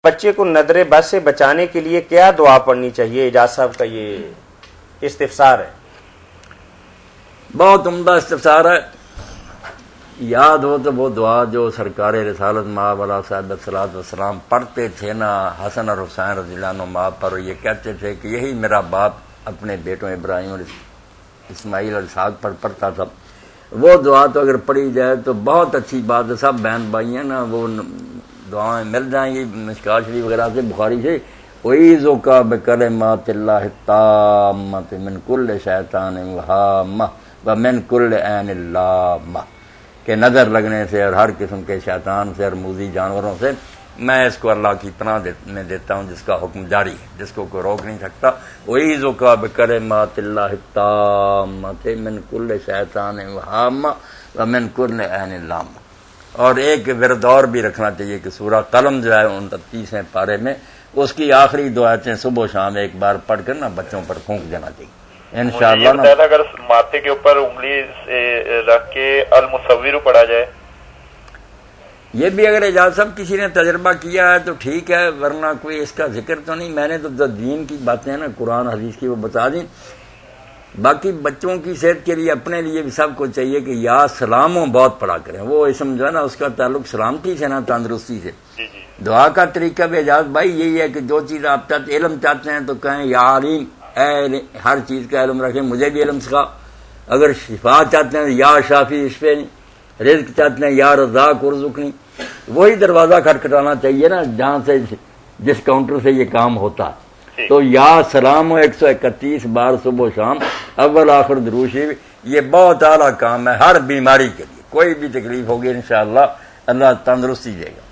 بچے کو نظر بد سے بچانے کے لیے کیا دعا پڑھنی چاہیے؟ اعجاز صاحب کا یہ استفسار ہے. بہت عمدہ استفسار ہے. یاد ہو تو وہ دعا جو سرکار رسالت ماں والا صاحب صلاۃ والسلام پڑھتے تھے نا حسن اور حسین رضی اللہ عنہ ماں پر، یہ کہتے تھے کہ یہی میرا باپ اپنے بیٹوں ابراہیم اور اسماعیل اور اسحاق پر پڑھتا تھا. وہ دعا تو اگر پڑھی جائے تو بہت اچھی بات ہے. سب بہن بھائی ہیں نا، وہ دعائیں مل جائیں گی مشکات شریف وغیرہ سے، بخاری سے. وَإِذُكَ بِكَلِمَاتِ اللَّهِ التَّامَّةِ مِنْ كُلِّ شَيْطَانٍ وَهَامَّةٍ وَمِنْ كُلِّ عَيْنٍ لَامَّةٍ، کہ نظر لگنے سے اور ہر قسم کے شیطان سے اور موذی جانوروں سے میں اس کو اللہ کی پناہ میں دیتا ہوں، جس کا حکم جاری ہے، جس کو کوئی روک نہیں سکتا. وَإِذُكَ بِكَلِمَاتِ اللَّهِ التَّامَّةِ مِنْ كُلِّ شَيْطَانٍ وَهَامَّةٍ وَمِنْ كُلِّ عَيْنٍ لَامَّةٍ. اور ایک ورد اور بھی رکھنا چاہیے کہ سورہ قلم جو ہے 29 پارے میں اس کی آخری دعائیں صبح و شام ایک بار پڑھ کر نا بچوں پر پھونک دینا چاہیے انشاءاللہ. مجھے اگر ماتھے کے اوپر انگلی رکھ کے المصور پڑھا جائے، یہ بھی اگر اعجاز صاحب کسی نے تجربہ کیا ہے تو ٹھیک ہے، ورنہ کوئی اس کا ذکر تو نہیں. میں نے تو دین کی باتیں نا قرآن حدیث کی وہ بتا دیں. باقی بچوں کی صحت کے لیے اپنے لیے بھی سب کو چاہیے کہ یا سلاموں بہت پڑھا کریں. وہ اسم جو ہے نا اس کا تعلق سلامتی سے نا تندرستی سے. دعا کا طریقہ بھی اعجاز بھائی یہی ہے کہ جو چیز آپ چاہتے علم چاہتے ہیں تو کہیں یا علیم، اے ہر چیز کا علم رکھیں، مجھے بھی علم سکھا. اگر شفا چاہتے ہیں یا شافی اشفینی، رزق چاہتے ہیں یا رزاق ارزقنی. وہی دروازہ کھٹکھٹانا چاہیے نا جہاں سے جس کاؤنٹر سے یہ کام ہوتا ہے. تو یا سلام ہو 131 بار صبح و شام، اول آخر درود شریف. یہ بہت اعلیٰ کام ہے ہر بیماری کے لیے. کوئی بھی تکلیف ہوگی انشاءاللہ اللہ تندرستی دے گا.